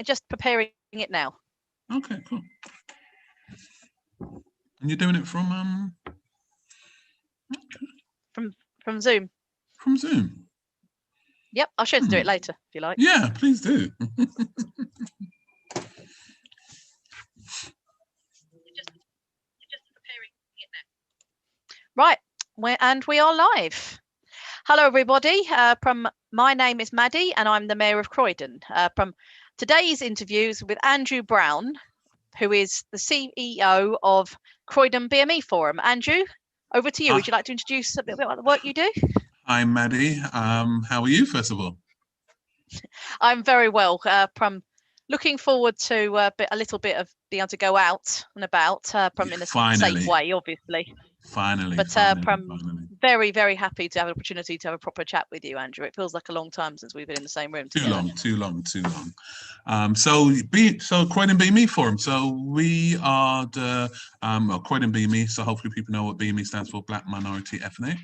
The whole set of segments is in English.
Just preparing it now. Okay, cool. And you're doing it from From Zoom. From Zoom. Yep, I'll show you to do it later if you like. Yeah, please do. Right, we are live. Hello, everybody. My name is Maddie, and I'm the Mayor of Croydon. From today's interviews with Andrew Brown, who is the CEO of Croydon BME Forum. Andrew, over to you. Would you like to introduce a bit about the work you do? Hi, Maddie. How are you, first of all? I'm very well. Looking forward to a little bit of being able to go out and about in a safe way, obviously. Finally. Very, very happy to have an opportunity to have a proper chat with you, Andrew. It feels like a long time since we've been in the same room together. Too long. So Croydon BME Forum. So we are the Croydon BME. So hopefully people know what BME stands for, Black Minority Ethnic.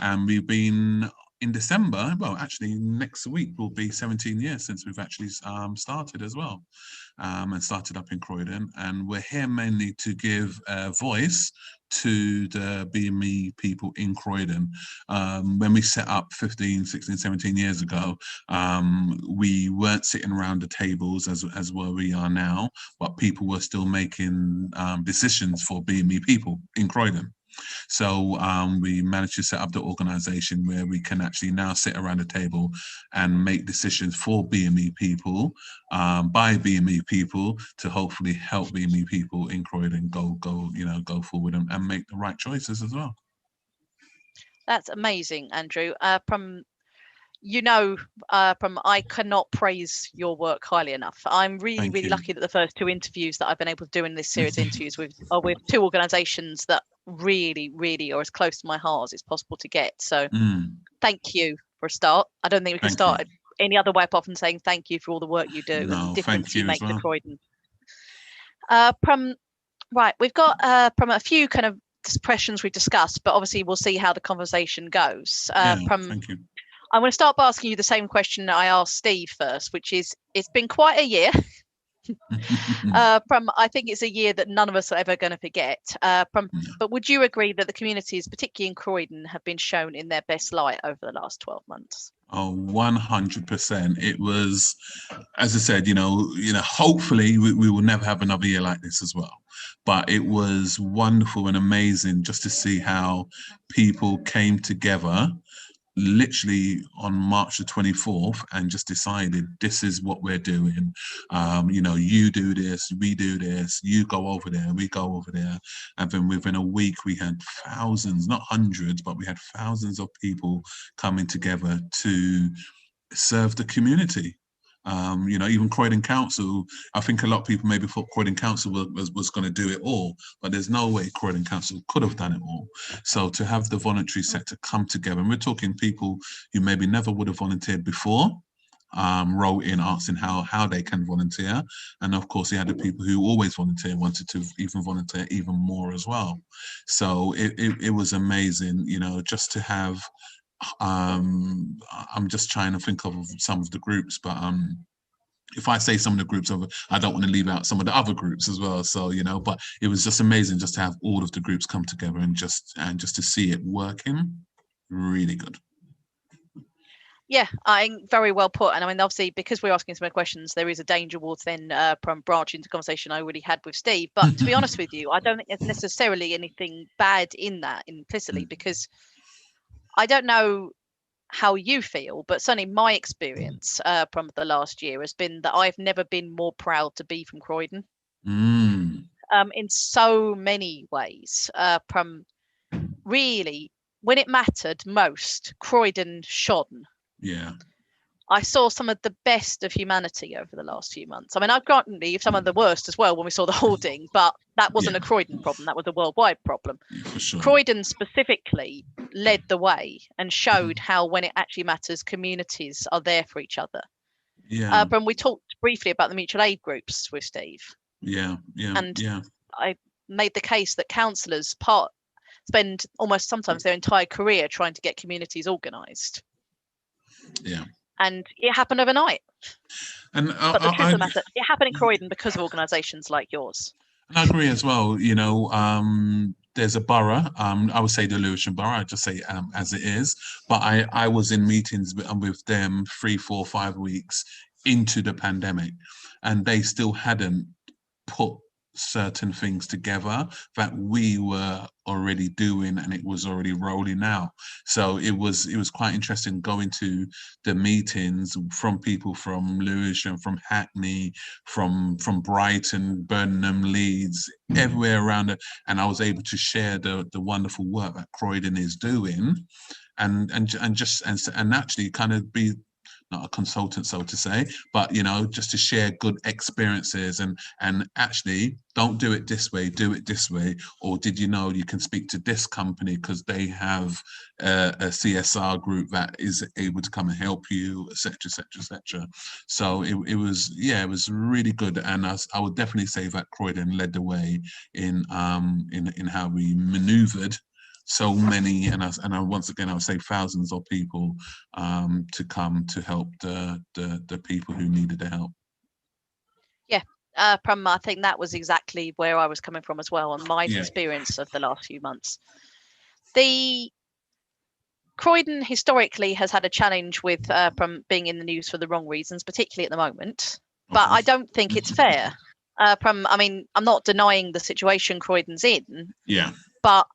And we've been in December, well, actually next week will be 17 years since we've actually started as well. And started up in Croydon. And we're here mainly to give a voice to the BME people in Croydon. When we set up 15, 16, 17 years ago, we weren't sitting around the tables as where we are now, but people were still making decisions for BME people in Croydon. So we managed to set up the organization where we can actually now sit around the table and make decisions for BME people, by BME people, to hopefully help BME people in Croydon go forward and make the right choices as well. That's amazing, Andrew. I cannot praise your work highly enough. I'm really lucky that the first two interviews that I've been able to do in this series of interviews are with two organisations that really are as close to my heart as it's possible to get. So thank you for a start. I don't think we can start any other way apart from saying thank you for all the work you do and the difference you make to Croydon. Right, we've got from a few kind of questions we've discussed, but obviously we'll see how the conversation goes. Thank you. I'm going to start by asking you the same question that I asked Steve first, which is, it's been quite a year. I think it's a year that none of us are ever going to forget. But would you agree that the communities, particularly in Croydon, have been shown in their best light over the last 12 months? Oh, 100%. It was, as I said, hopefully we will never have another year like this as well. But it was wonderful and amazing just to see how people came together literally on March the 24th and just decided this is what we're doing. You do this, we do this, you go over there, we go over there. And then within a week we had thousands, not hundreds, but we had thousands of people coming together to serve the community. Even Croydon Council, I think a lot of people maybe thought Croydon Council was going to do it all, but there's no way Croydon Council could have done it all. So to have the voluntary sector come together, and we're talking people who maybe never would have volunteered before, wrote in asking how they can volunteer. And of course, you had the people who always volunteer, wanted to even volunteer even more as well. So it was amazing, just to have, I'm just trying to think of some of the groups, but if I say some of the groups, I don't want to leave out some of the other groups as well. So, but it was just amazing just to have all of the groups come together and just to see it working. Really good. Yeah, very well put. And I mean, obviously, because we're asking some questions, there is a danger towards then branching into conversation I already had with Steve. But to be honest with you, I don't think there's necessarily anything bad in that implicitly, because I don't know how you feel, but certainly my experience from the last year has been that I've never been more proud to be from Croydon. In so many ways. Really, when it mattered most, Croydon shone. Yeah. I saw some of the best of humanity over the last few months. I mean, I've gotten some of the worst as well when we saw the hoarding, but that wasn't a Croydon problem. That was a worldwide problem. Yeah, for sure. Croydon specifically led the way and showed how, when it actually matters, communities are there for each other. Yeah. But we talked briefly about the mutual aid groups with Steve. Yeah. I made the case that councillors spend almost sometimes their entire career trying to get communities organised. Yeah. And it happened overnight. And But the truth of the matter, it happened in Croydon because of organisations like yours. And I agree as well. There's a borough. I would say the Lewisham Borough. I just say as it is. But I was in meetings with them 3, 4, 5 weeks into the pandemic, and they still hadn't put certain things together that we were already doing, and it was already rolling out. So it was quite interesting going to the meetings from people from Lewisham, from Hackney, from Brighton, Birmingham, Leeds, everywhere around it, and I was able to share the wonderful work that Croydon is doing, and actually kind of be not a consultant, so to say, but just to share good experiences and actually don't do it this way, do it this way. Or did you know you can speak to this company because they have a CSR group that is able to come and help you, etc., etc., etc. So it was really good, and I would definitely say that Croydon led the way in how we maneuvered so many, and I once again I would say thousands of people to come to help the people who needed the help. Yeah, I think that was exactly where I was coming from as well, and my experience of the last few months. The Croydon historically has had a challenge with from being in the news for the wrong reasons, particularly at the moment. But I don't think it's fair. I mean, I'm not denying the situation Croydon's in. Yeah. But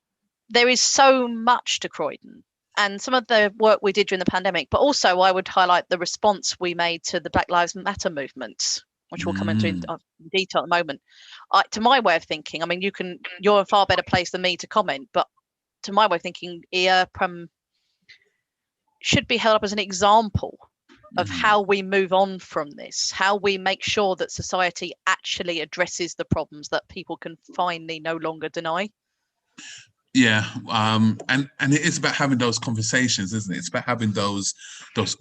there is so much to Croydon, and some of the work we did during the pandemic, but also I would highlight the response we made to the Black Lives Matter movement, which we'll come into in detail at the moment. To my way of thinking, I mean, you're a far better place than me to comment, but to my way of thinking, should be held up as an example of how we move on from this, how we make sure that society actually addresses the problems that people can finally no longer deny. Yeah, and it is about having those conversations, isn't it? It's about having those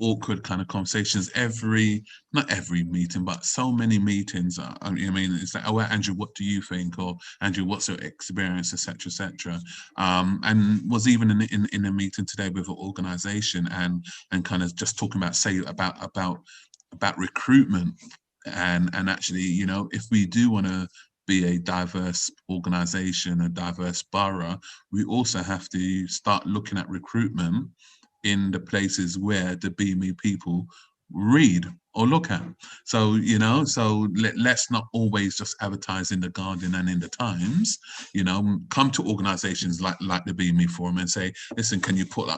awkward kind of conversations not every meeting, but so many meetings. I mean, it's like, oh, Andrew, what do you think? Or Andrew, what's your experience, etc., etc. And was even in a meeting today with an organisation and kind of just talking about recruitment and actually, if we do want to be a diverse organization, a diverse borough, we also have to start looking at recruitment in the places where the BME people read or look at. So, let's not always just advertise in the Guardian and in the Times. Come to organizations like the BME Forum and say, listen, can you put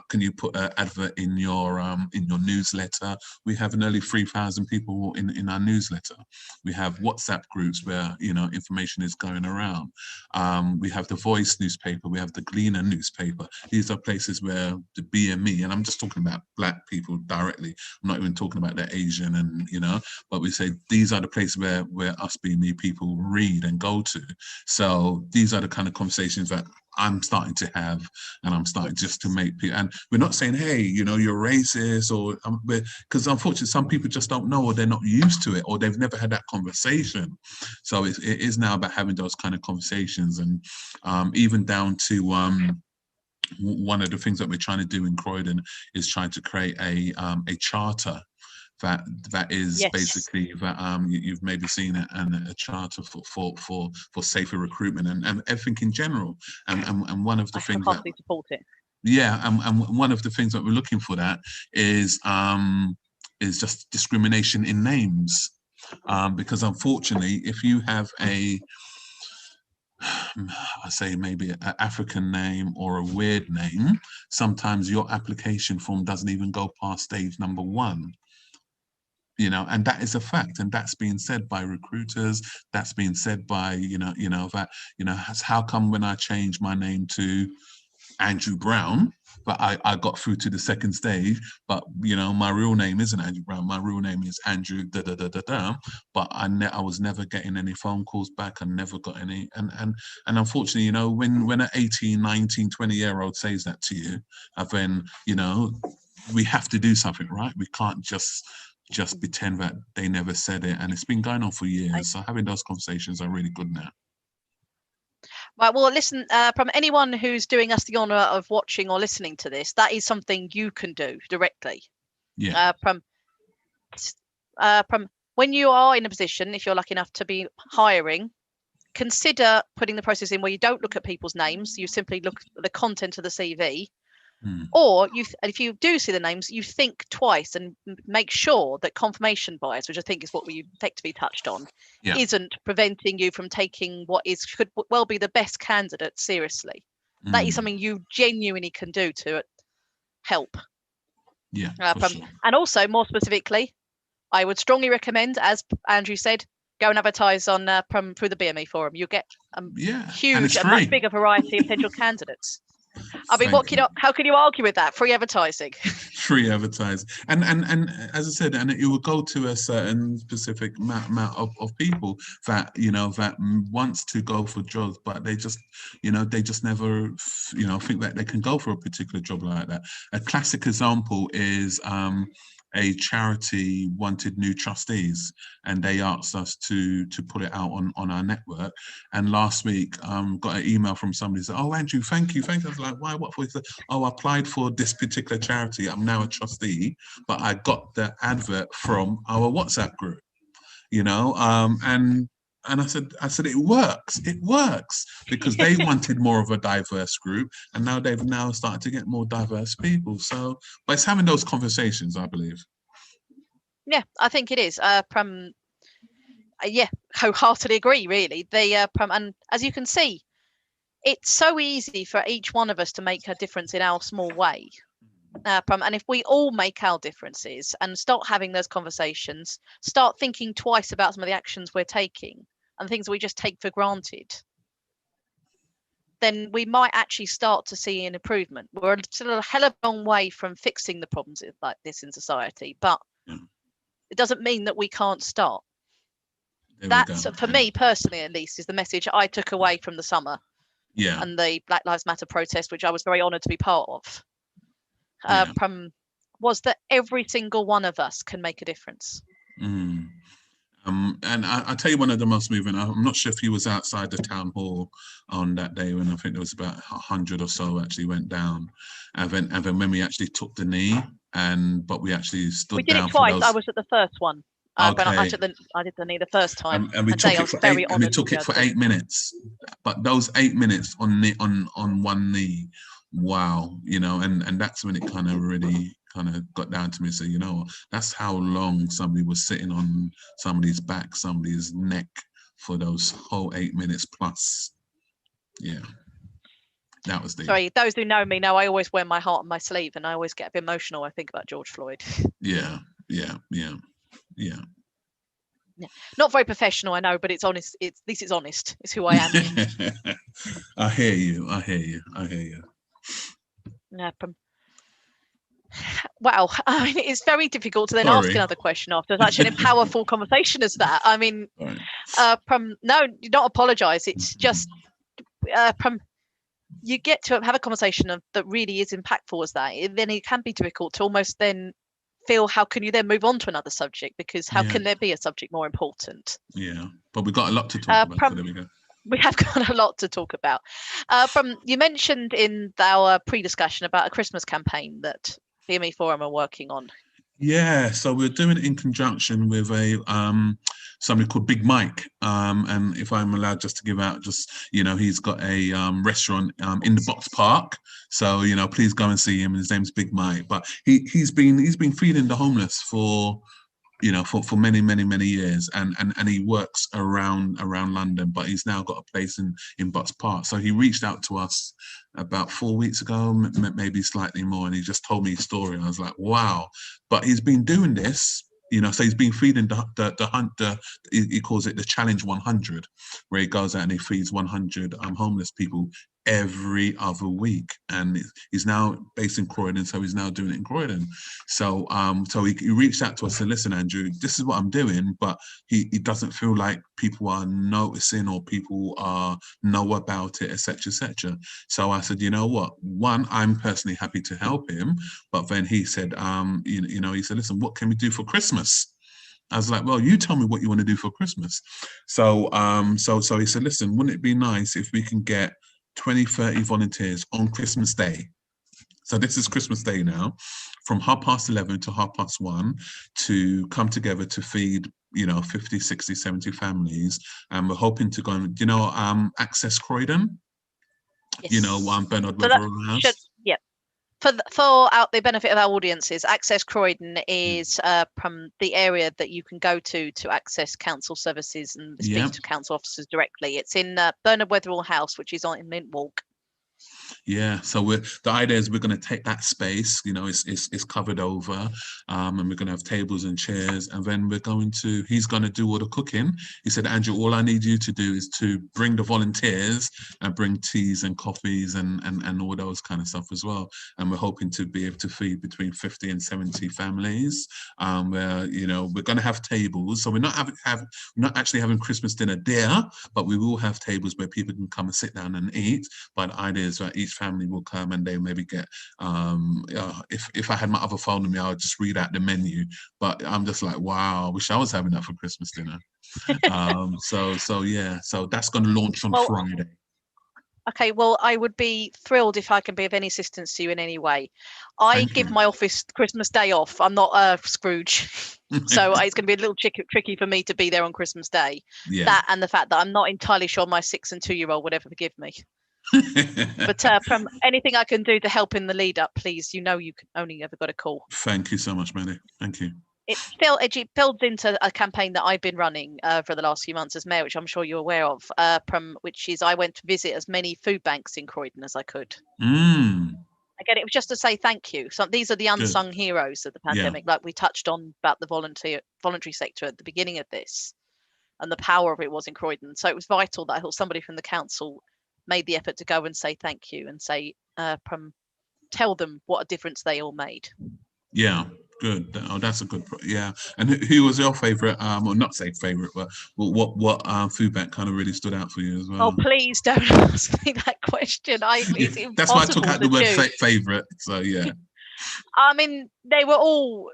an advert in your newsletter? We have nearly 3,000 people in our newsletter. We have WhatsApp groups where information is going around. We have the Voice newspaper, we have the Gleaner newspaper. These are places where the BME, and I'm just talking about Black people directly, I'm not even talking about the Asian and but we say these are the places where us BME people read and go to. So these are the kind of conversations that I'm starting to have, and I'm starting just to make people, and we're not saying, hey, you're racist, or because unfortunately some people just don't know, or they're not used to it, or they've never had that conversation. So it is now about having those kind of conversations, and even down to one of the things that we're trying to do in Croydon is trying to create a charter that is basically that you've maybe seen it, and a charter for safer recruitment and everything in general. And one of the things that support it. Yeah, and one of the things that we're looking for that is just discrimination in names, because unfortunately, if you have I say maybe an African name or a weird name, sometimes your application form doesn't even go past stage number 1. And that is a fact, and that's being said by recruiters. That's being said by how come when I changed my name to Andrew Brown, but I got through to the second stage, but my real name isn't Andrew Brown. My real name is Andrew da da da da da. But I was never getting any phone calls back. I never got any, and unfortunately, when an 18, 19, 20-year-old says that to you, then we have to do something, right? We can't just pretend that they never said it, and it's been going on for years. So having those conversations are really good now. Right, well, listen, from anyone who's doing us the honour of watching or listening to this, that is something you can do directly. Yeah. from when you are in a position, if you're lucky enough to be hiring, consider putting the process in where you don't look at people's names, you simply look at the content of the CV. Or if you do see the names, you think twice and make sure that confirmation bias, which I think is what we effectively touched on, isn't preventing you from taking what could well be the best candidate seriously. That is something you genuinely can do to help. Yeah. Sure. And also, more specifically, I would strongly recommend, as Andrew said, go and advertise on through the BME forum. You'll get a huge and much bigger variety of potential candidates. I mean, how can you argue with that? Free advertising. Free advertising, and as I said, and it will go to a certain specific amount of people that that wants to go for jobs, but they just never think that they can go for a particular job like that. A classic example is a charity wanted new trustees, and they asked us to put it out on our network. And last week, got an email from somebody said, "Oh, Andrew, thank you." I was like, "Why? What for?" He said, "Oh, I applied for this particular charity. I'm now a trustee, but I got the advert from our WhatsApp group." And I said, it works because they wanted more of a diverse group, and now they've started to get more diverse people. So, but it's having those conversations, I believe. Yeah, I think it is. Wholeheartedly agree. Really, and as you can see, it's so easy for each one of us to make a difference in our small way. And if we all make our differences and start having those conversations, start thinking twice about some of the actions we're taking and things we just take for granted, then we might actually start to see an improvement. We're still a hell of a long way from fixing the problems like this in society, but it doesn't mean that we can't start. That's, for me personally at least, is the message I took away from the summer and the Black Lives Matter protest, which I was very honoured to be part of. Was that every single one of us can make a difference. And I'll tell you one of the most moving, I'm not sure if he was outside the town hall on that day when I think there was about 100 or so actually went down. And then when we actually took the knee, but we actually stood down. We did it twice. I was at the first one. Okay. I did the knee the first time. And we took it for 8 minutes. But those 8 minutes on one knee, wow, and that's when it kind of really got down to me and said, that's how long somebody was sitting on somebody's back, somebody's neck for those whole 8 minutes plus. Yeah. That was Sorry, those who know me know I always wear my heart on my sleeve, and I always get a bit emotional when I think about George Floyd. Yeah. Not very professional, I know, but it's honest. At least it's honest. It's who I am. I hear you. Yeah. Wow. I mean, it's very difficult to then ask another question after such an powerful conversation as that. I mean, no, do not apologise. It's just you get to have a conversation that really is impactful as that. Then it can be difficult to almost then feel, how can you then move on to another subject? Because how can there be a subject more important? Yeah, but we've got a lot to talk about. So there we go. We have got a lot to talk about. You mentioned in our pre-discussion about a Christmas campaign that BME Forum are working on. Yeah, so we're doing it in conjunction with somebody called Big Mike, and if I'm allowed just to give out, he's got a restaurant in the Box Park, so please go and see him. His name's Big Mike, but he's been feeding the homeless for many years, and he works around London, but he's now got a place in Box Park. So he reached out to us about 4 weeks ago, maybe slightly more, and he just told me his story. And I was like, wow. But he's been doing this, so he's been feeding he calls it the Challenge 100, where he goes out and he feeds 100 homeless people every other week, and he's now based in Croydon, so he's now doing it in Croydon. So he reached out to us and said, listen, Andrew, this is what I'm doing, but he doesn't feel like people are noticing or people know about it, etc. So I said, you know what, one, I'm personally happy to help him, but then he said, he said, listen, what can we do for Christmas? I was like, well, you tell me what you want to do for Christmas. So he said, listen, wouldn't it be nice if we can get 20-30 volunteers on Christmas Day? So this is Christmas Day now, from 11:30 to 1:30 to come together to feed, 50, 60, 70 families. And we're hoping to go and, Access Croydon, Yes. Bernard So that Weatherall should, House. yeah. For out the benefit of our audiences, Access Croydon is from the area that you can go to access council services and speak to council officers directly. It's in Bernard Weatherall House, which is on in Mint Walk. Yeah, so the idea is we're going to take that space, it's covered over, and we're going to have tables and chairs, and then he's going to do all the cooking. He said, Andrew, all I need you to do is to bring the volunteers and bring teas and coffees and all those kind of stuff as well. And we're hoping to be able to feed between 50 and 70 families, where, we're going to have tables. So we're not not actually having Christmas dinner there, but we will have tables where people can come and sit down and eat. But the idea is that each family will come and they maybe get, if I had my other phone with me, I would just read out the menu. But I'm just like, wow, I wish I was having that for Christmas dinner. So that's going to launch on Friday. Okay, well, I would be thrilled if I can be of any assistance to you in any way. I give my office Christmas Day off. I'm not Scrooge. So it's going to be a little tricky for me to be there on Christmas Day. Yeah. That and the fact that I'm not entirely sure my 6 and 2-year-old would ever forgive me. But from anything I can do to help in the lead up, please, you can only ever got a call. Thank you so much, Maddie. Thank you. It builds into a campaign that I've been running for the last few months as mayor, which I'm sure you're aware of, which is I went to visit as many food banks in Croydon as I could. Again, it was just to say thank you. So these are the unsung heroes of the pandemic, like we touched on about the voluntary sector at the beginning of this, and the power of it was in Croydon. So it was vital that I thought somebody from the council made the effort to go and say thank you and say, tell them what a difference they all made. Yeah, good. Oh, that's a good. Yeah. And who was your favorite? Or not say favorite, but what food bank kind of really stood out for you as well? Oh, please don't ask me that question. That's why I took out the word favorite. So yeah. I mean, they were all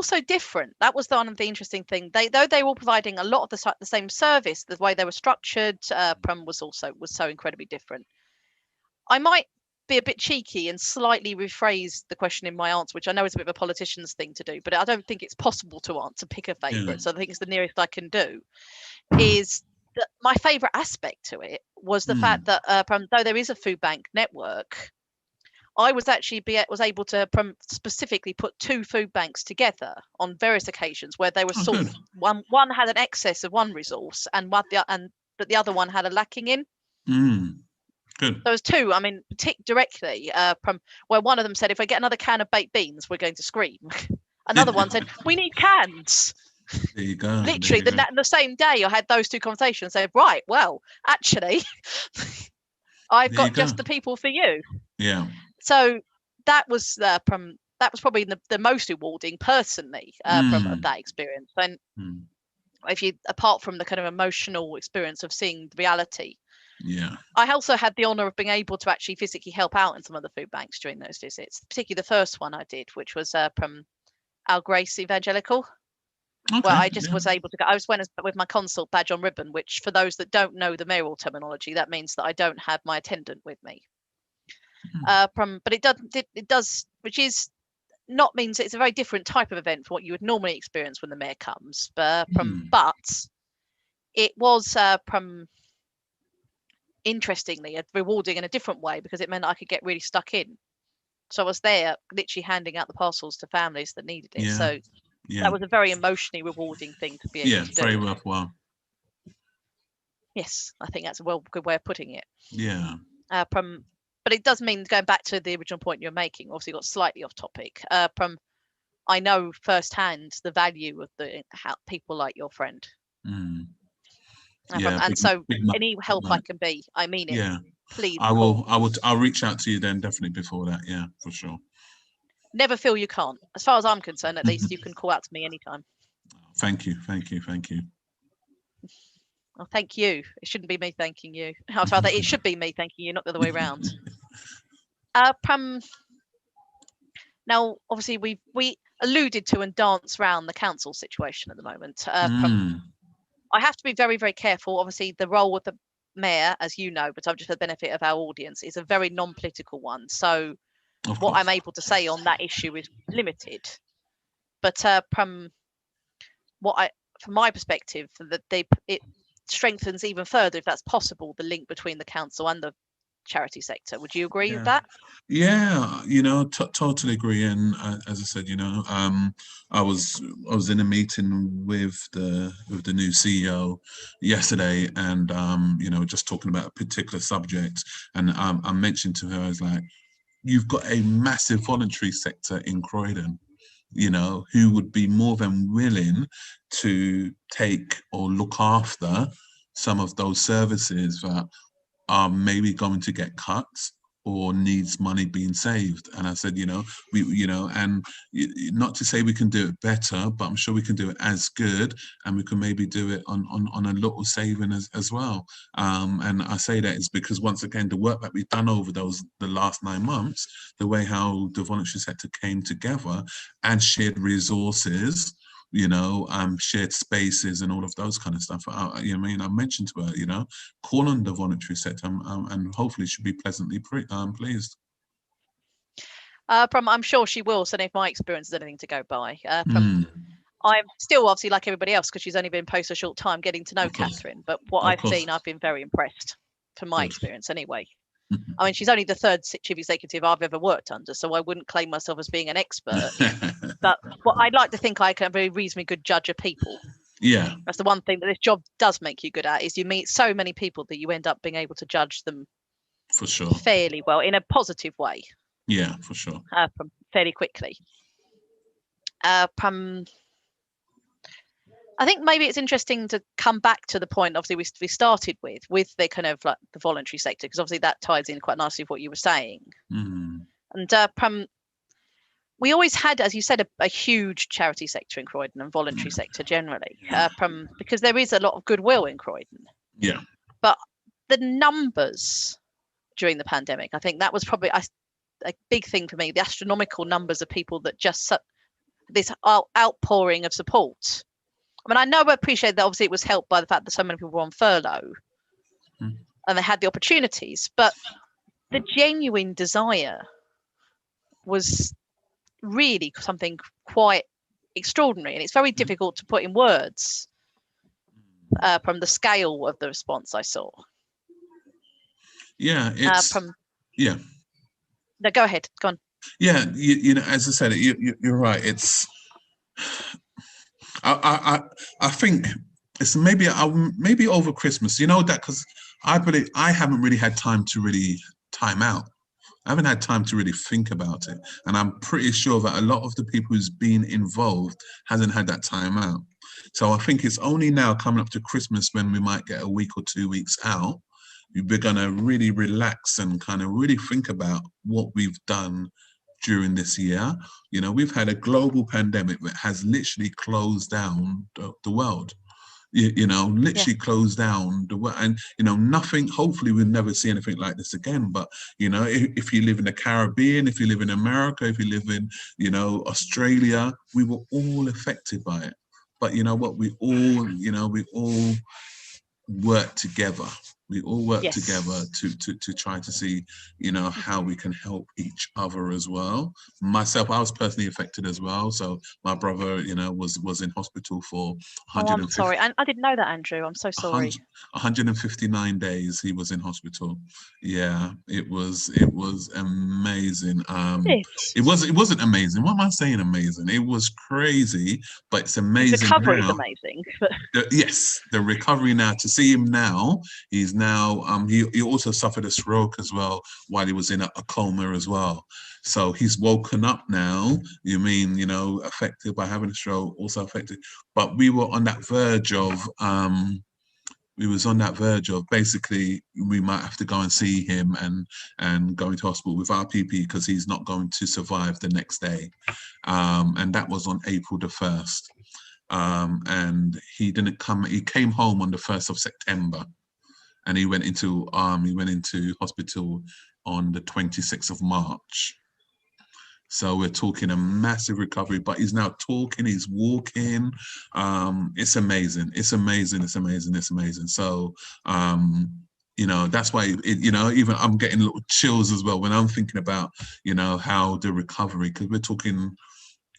so different. That was one of the interesting thing. They were all providing a lot of the same service, the way they were structured, was so incredibly different. I might be a bit cheeky and slightly rephrase the question in my answer, which I know is a bit of a politician's thing to do, but I don't think it's possible to pick a favourite. So I think it's the nearest I can do. Is that my favourite aspect to it was the fact that though there is a food bank network, I was actually able to specifically put 2 food banks together on various occasions where they were sort of one had an excess of one resource but the other one had a lacking in. Good. There was 2. I mean, tick directly where one of them said, "If I get another can of baked beans, we're going to scream." Another one said, "We need cans." There you go. Literally, the same day I had those 2 conversations. Said, "Right, well, actually, I've got just the people for you." Yeah. So that was probably the most rewarding personally from that experience. And apart from the kind of emotional experience of seeing the reality, I also had the honour of being able to actually physically help out in some of the food banks during those visits, particularly the first one I did, which was from Our Grace Evangelical. Where I just was able to go. I went with my consult badge on ribbon, which for those that don't know the mayoral terminology, that means that I don't have my attendant with me. But it does, which is not means it's a very different type of event from what you would normally experience when the mayor comes. But it was interestingly rewarding in a different way because it meant I could get really stuck in. So I was there literally handing out the parcels to families that needed it. So that was a very emotionally rewarding thing to be able to do. Very worthwhile. Yes, I think that's a good way of putting it. Yeah. But it does mean, going back to the original point you're making, obviously got slightly off topic. I know firsthand the value of how people like your friend. Any help I can be, I mean it. Yeah. Please. I'll reach out to you then, definitely before that. Yeah, for sure. Never feel you can't. As far as I'm concerned, at least you can call out to me anytime. Thank you. Well, thank you. It shouldn't be me thanking you. Rather, it should be me thanking you, not the other way around. Now, obviously, we alluded to and dance around the council situation at the moment. I have to be very, very careful. Obviously, the role of the mayor, as you know, but I'm just for the benefit of our audience, is a very non-political one. So Of what course. I'm able to say on that issue is limited. But from my perspective, that it strengthens even further, if that's possible, the link between the council and the charity sector. Would you agree with that? Yeah, totally agree. And as I said, I was in a meeting with the new CEO yesterday, and just talking about a particular subject, and I mentioned to her, I was like, you've got a massive voluntary sector in Croydon, who would be more than willing to take or look after some of those services that are maybe going to get cut or needs money being saved. And I said, not to say we can do it better, but I'm sure we can do it as good, and we can maybe do it on a little saving as well. And I say that is because, once again, the work that we've done over the last 9 months, the way how the voluntary sector came together and shared resources, shared spaces and all of those kind of stuff. I mentioned to her, call on the voluntary sector, and hopefully she'll be pleasantly pleased. I'm sure she will. So if my experience is anything to go by, I'm still obviously, like everybody else, because she's only been post a short time, getting to know Catherine. But what I've seen, I've been very impressed, from my experience anyway. I mean, she's only the 3rd chief executive I've ever worked under, so I wouldn't claim myself as being an expert. But what I'd like to think I can be a reasonably good judge of people. Yeah. That's the one thing that this job does make you good at, is you meet so many people that you end up being able to judge them for sure fairly well, in a positive way. Yeah, for sure. Fairly quickly. I think maybe it's interesting to come back to the point, obviously, we started with the kind of like the voluntary sector, because obviously that ties in quite nicely with what you were saying. And we always had, as you said, a huge charity sector in Croydon, and voluntary sector generally, because there is a lot of goodwill in Croydon. Yeah. But the numbers during the pandemic, I think that was probably a big thing for me, the astronomical numbers of people that just this outpouring of support. I mean, I appreciate that obviously it was helped by the fact that so many people were on furlough and they had the opportunities, but the genuine desire was really something quite extraordinary, and it's very difficult to put in words from the scale of the response I saw. Yeah, it's yeah. No, go ahead. Go on. Yeah, as I said, you're right. It's I think it's maybe over Christmas, that, because I believe I haven't really had time to really time out. I haven't had time to really think about it. And I'm pretty sure that a lot of the people who's been involved hasn't had that time out. So I think it's only now, coming up to Christmas, when we might get a week or 2 weeks out, we're going to really relax and kind of really think about what we've done during this year. We've had a global pandemic that has literally closed down the world. Literally closed down the world, and nothing. Hopefully, we'll never see anything like this again. But if you live in the Caribbean, if you live in America, if you live in Australia, we were all affected by it. But you know what? We all work together. We all work together to try to see, how we can help each other as well. Myself, I was personally affected as well. So my brother, was in hospital for 150. I'm sorry. I didn't know that, Andrew. I'm so sorry. 159 days he was in hospital. Yeah, it was amazing. It wasn't amazing. What am I saying? Amazing. It was crazy, but it's amazing. The recovery is amazing. Yes, the recovery now. To see him now, he's now he also suffered a stroke as well while he was in a coma as well. So he's woken up now. Affected by having a stroke, also affected. But we were on that verge of basically we might have to go and see him and go into hospital with our PP, because he's not going to survive the next day. And that was on April the 1st. And he didn't come. He came home on the 1st of September. And he went into hospital on the 26th of March. So we're talking a massive recovery, but he's now talking, he's walking. It's amazing. It's amazing. It's amazing. It's amazing. So You know, that's why, you know, even I'm getting little chills as well when I'm thinking about, you know, how the recovery, because we're talking,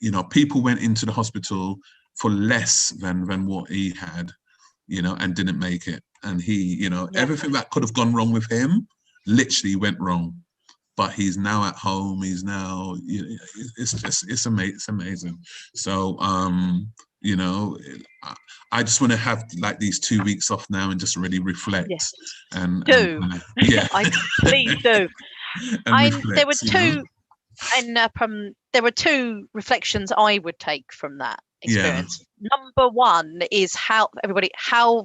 you know, people went into the hospital for less than what he had, you know, and didn't make it. And he, you know, Yeah. everything that could have gone wrong with him literally went wrong. But he's now at home. He's now, you know, it's just, it's amazing. So, you know, I just want to have like these 2 weeks off now and just really reflect. Yes. And Do. yeah, Please do. and There were reflect, you know? two, and there were two reflections I would take from that Yeah, experience. Number one is how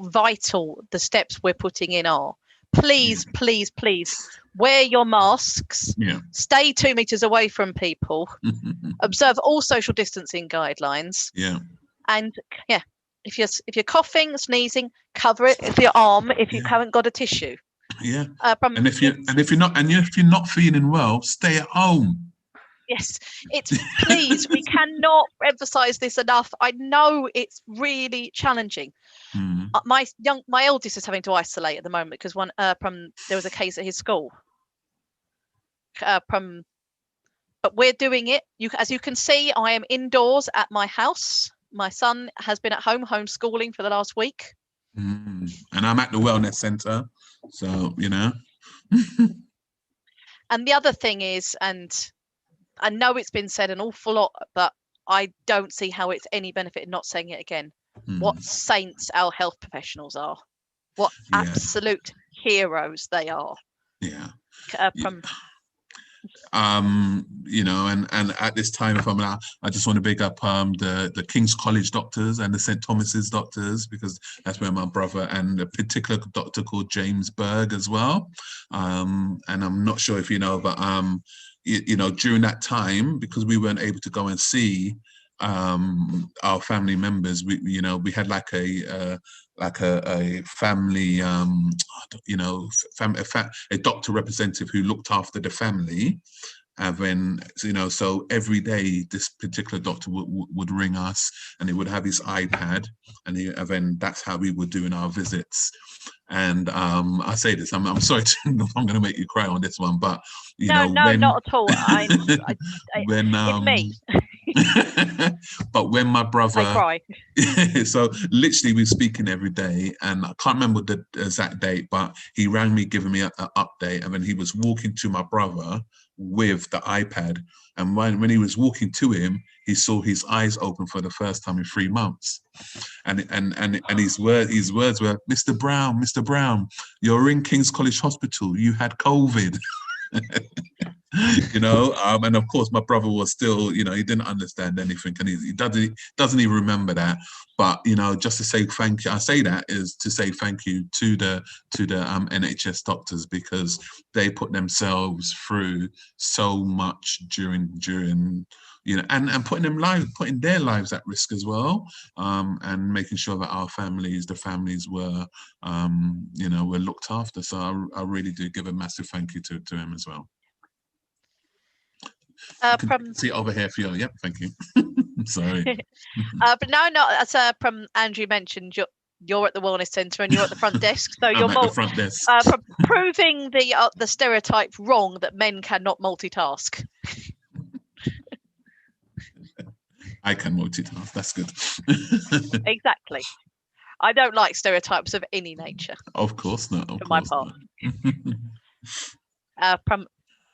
vital the steps we're putting in are. Please, please, please wear your masks. yeah. Stay 2 meters away from people. Observe all social distancing guidelines. Yeah, And yeah, if you're coughing, sneezing, cover it with your arm if you haven't got a tissue. yeah. And if you're not feeling well, stay at home. Yes, it's please, we cannot emphasize this enough. I know it's really challenging. My eldest is having to isolate at the moment because there was a case at his school. But we're doing it. As you can see, I am indoors at my house. My son has been at home homeschooling for the last week. And I'm at the wellness center, so you know. And the other thing is, and I know it's been said an awful lot, but I don't see how it's any benefit in not saying it again. What saints our health professionals are. What absolute heroes they are. Yeah. You know, and at this time, if I'm allowed, I just want to big up the King's College doctors and the St. Thomas's doctors, because that's where my brother and a particular doctor called James Berg as well. And I'm not sure if you know, but you know, during that time, because we weren't able to go and see our family members, we had like a family, you know, a doctor representative who looked after the family. And then, you know, so every day this particular doctor would ring us, and he would have his iPad, and then that's how we were doing our visits. And I say this, I'm sorry, I'm going to make you cry on this one, but you know, not at all. When it's me. But when my brother, I cry. So literally we're speaking every day, and I can't remember the exact date, but he rang me giving me an update, and then he was walking to my brother with the iPad, and when he was walking to him, he saw his eyes open for the first time in 3 months, and his words were, Mr. Brown, you're in King's College Hospital, you had COVID. You know, and of course my brother was still, you know, he didn't understand anything, and he doesn't even remember that. But you know, just to say thank you, I say that is to say thank you to the NHS doctors, because they put themselves through so much during you know, and putting their lives at risk as well, and making sure that the families were you know, were looked after. So I really do give a massive thank you to him as well. See it over here for you. Yep, thank you. Sorry. But no, as Andrew mentioned, you're at the wellness centre and you're at the front desk, so you're at the front desk. proving the stereotype wrong that men cannot multitask. I can multitask. That's good. Exactly. I don't like stereotypes of any nature. Of course not. For my part.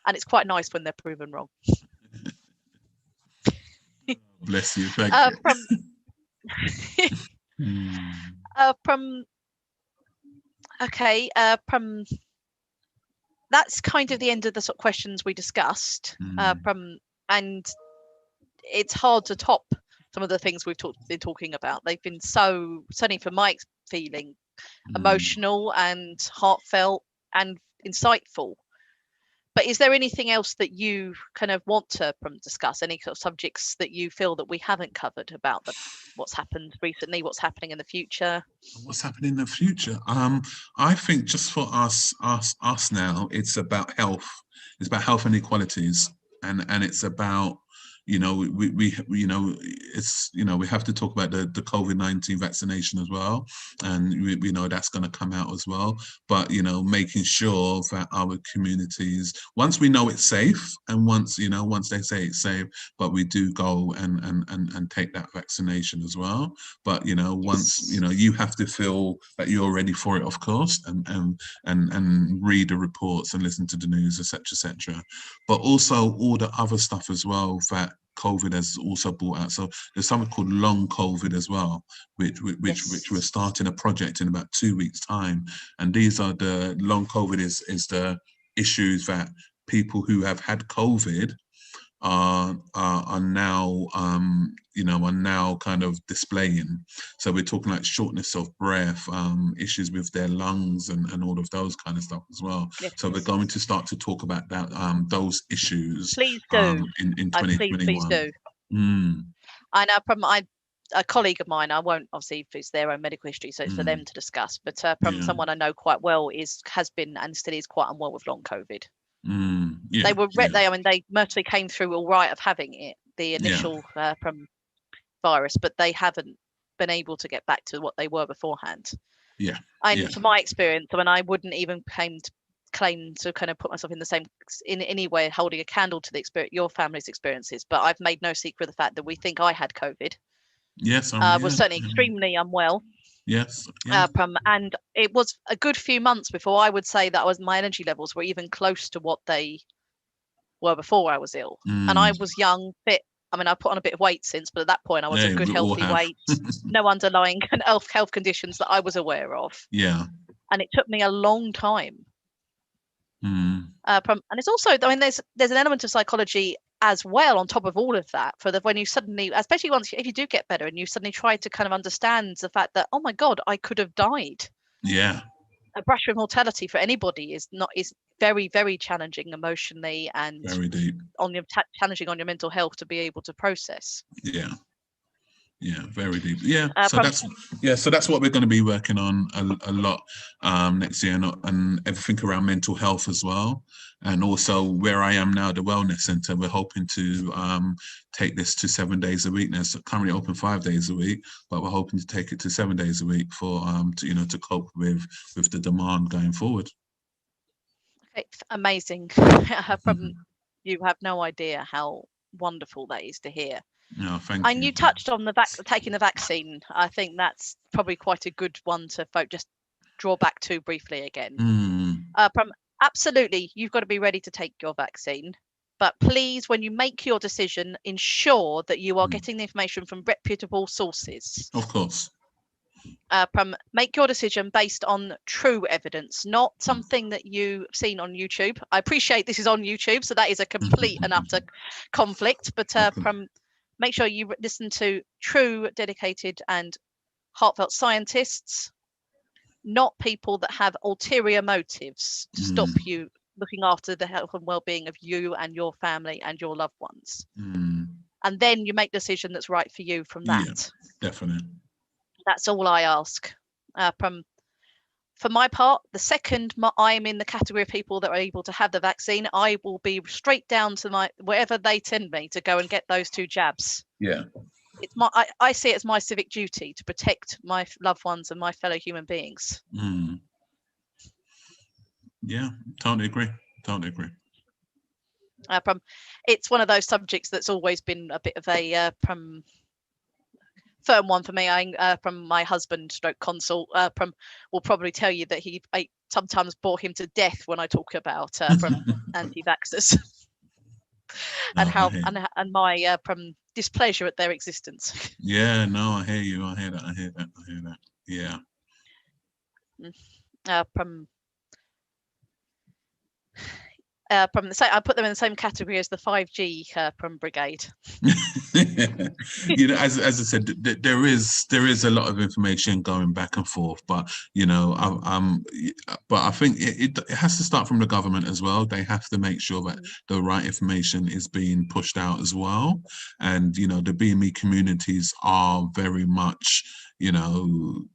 And it's quite nice when they're proven wrong. Bless you. Thank you. That's kind of the end of the sort of questions we discussed. And it's hard to top some of the things we've been talking about. They've been certainly from my feeling, emotional and heartfelt and insightful. But is there anything else that you kind of want to discuss? Any sort of subjects that you feel that we haven't covered about what's happened recently, what's happening in the future? What's happening in the future? I think just for us now, it's about health. It's about health inequalities, and it's about, you know, you know, it's, you know, we have to talk about the COVID-19 vaccination as well, and we know that's going to come out as well. But you know, making sure that our communities, once we know it's safe, and once, you know, once they say it's safe, but we do go and take that vaccination as well. But you know, once, you know, you have to feel that you're ready for it, of course, and read the reports and listen to the news, etc., etc. But also all the other stuff as well that COVID has also brought out. So there's something called long COVID as well, which we're starting a project in about 2 weeks' time. And these are the long COVID is the issues that people who have had COVID are now, you know, are now kind of displaying. So we're talking like shortness of breath, issues with their lungs, and all of those kind of stuff as well. Yes. So we're going to start to talk about that, those issues. Please do. In 2021. Please do. I know from a colleague of mine, I won't, obviously, if it's their own medical history, so it's for them to discuss, but from someone I know quite well has been and still is quite unwell with long COVID. They were I mean, they mostly came through all right of having it, the initial from virus, but they haven't been able to get back to what they were beforehand. From my experience, when I wouldn't even claim to kind of put myself in the same, in any way, holding a candle to the experience, your family's experiences, but I've made no secret of the fact that we think I had COVID. Was certainly extremely unwell. And it was a good few months before I would say that my energy levels were even close to what they were before I was ill. And I was young, fit. I mean, I put on a bit of weight since, but at that point I was a good, healthy weight. No underlying health conditions that I was aware of. And it took me a long time. And it's also, I mean, there's an element of psychology as well on top of all of that, when you suddenly, especially if you do get better and you suddenly try to kind of understand the fact that, oh my God, I could have died. A brush with mortality for anybody is very, very challenging emotionally, and very deep challenging on your mental health to be able to process. Very deep. So that's what we're going to be working on a lot next year, and everything around mental health as well. And also where I am now, the wellness center, we're hoping to take this to 7 days a week. Now it's currently open 5 days a week, but we're hoping to take it to 7 days a week for to cope with the demand going forward. Okay, amazing. You have no idea how wonderful that is to hear. No, thank you. And you touched on taking the vaccine. I think that's probably quite a good one to just draw back to briefly again. Absolutely, you've got to be ready to take your vaccine. But please, when you make your decision, ensure that you are getting the information from reputable sources. Of course. Make your decision based on true evidence, not something that you've seen on YouTube. I appreciate this is on YouTube, so that is a complete and utter conflict. But make sure you listen to true, dedicated, and heartfelt scientists, not people that have ulterior motives to stop you looking after the health and well-being of you and your family and your loved ones. And then you make a decision that's right for you from that. Definitely. That's all I ask. For my part, the second I am in the category of people that are able to have the vaccine, I will be straight down to wherever they send me to go and get those 2 jabs. It's I see it as my civic duty to protect my loved ones and my fellow human beings. Totally agree. It's one of those subjects that's always been a bit of a firm one for me. From my husband stroke consult will probably tell you that he sometimes bore him to death when I talk about from anti-vaxxers and how and my displeasure at their existence. I hear you. I hear that. From the same, I put them in the same category as the 5G from brigade. As I said, there is a lot of information going back and forth, but but I think it has to start from the government as well. They have to make sure that the right information is being pushed out as well. And the BME communities are very much, I'm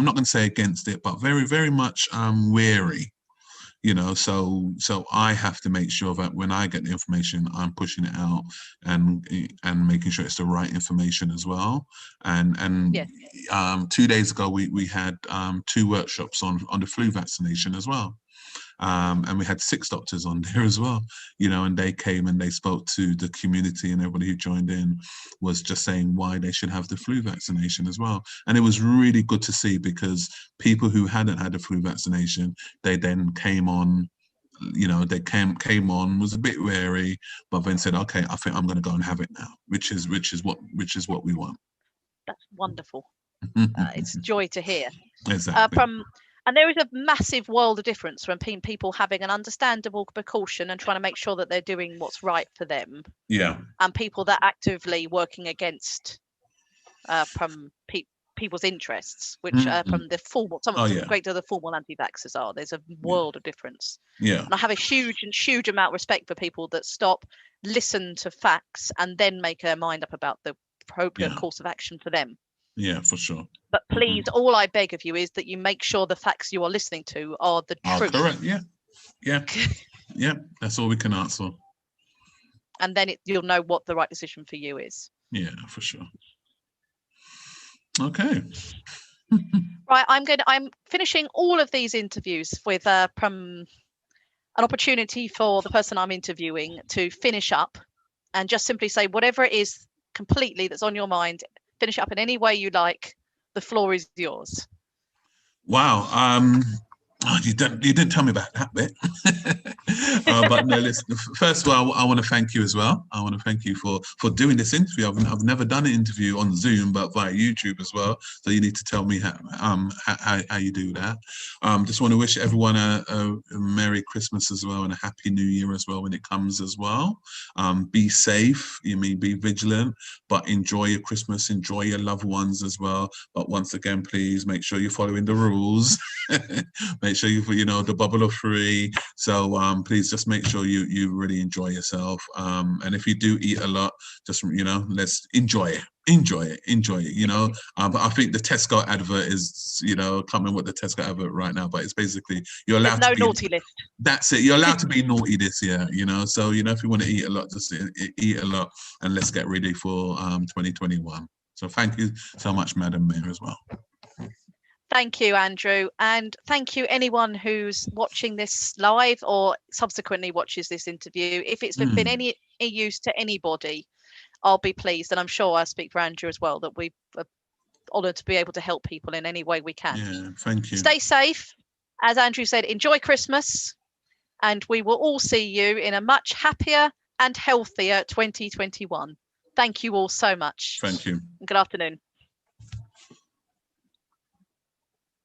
not going to say against it, but very, very much wary. So I have to make sure that when I get the information, I'm pushing it out and making sure it's the right information as well. And 2 days ago we had 2 workshops on the flu vaccination as well. And we had 6 doctors on there as well, and they came and they spoke to the community, and everybody who joined in was just saying why they should have the flu vaccination as well. And it was really good to see, because people who hadn't had the flu vaccination, they then came on, they came on, was a bit wary, but then said, okay, I think I'm going to go and have it now, which is what we want. That's wonderful. It's joy to hear. Exactly. And there is a massive world of difference from people having an understandable precaution and trying to make sure that they're doing what's right for them. Yeah. And people that are actively working against people's interests, which from the formal, great deal of the formal anti-vaxxers are. There's a world of difference. Yeah. And I have a huge amount of respect for people that stop, listen to facts, and then make their mind up about the appropriate course of action for them. Yeah, for sure. But please, all I beg of you is that you make sure the facts you are listening to are the truth. Correct. Yeah. That's all we can ask for. And then you'll know what the right decision for you is. Yeah, for sure. Okay. Right, I'm finishing all of these interviews with an opportunity for the person I'm interviewing to finish up and just simply say whatever it is completely that's on your mind. Finish up in any way you like. The floor is yours. Wow. You didn't tell me about that bit. But no, listen, first of all, I want to thank you as well. I want to thank you for doing this interview. I've never done an interview on Zoom, but via YouTube as well. So you need to tell me how you do that. Just want to wish everyone a Merry Christmas as well, and a Happy New Year as well when it comes as well. Be safe. Be vigilant, but enjoy your Christmas. Enjoy your loved ones as well. But once again, please make sure you're following the rules. Make sure the bubble of free. So please just make sure you really enjoy yourself. And if you do eat a lot, just let's enjoy it. I think the Tesco advert is, I can't remember what the Tesco advert right now, but it's basically you're allowed to be naughty list. That's it. You're allowed to be naughty this year, So if you want to eat a lot, just eat a lot, and let's get ready for 2021. So thank you so much, Madam Mayor, as well. Thank you, Andrew. And thank you, anyone who's watching this live or subsequently watches this interview. If it's been any use to anybody, I'll be pleased. And I'm sure I speak for Andrew as well, that we're honoured to be able to help people in any way we can. Yeah, thank you. Stay safe. As Andrew said, enjoy Christmas. And we will all see you in a much happier and healthier 2021. Thank you all so much. Thank you. Good afternoon.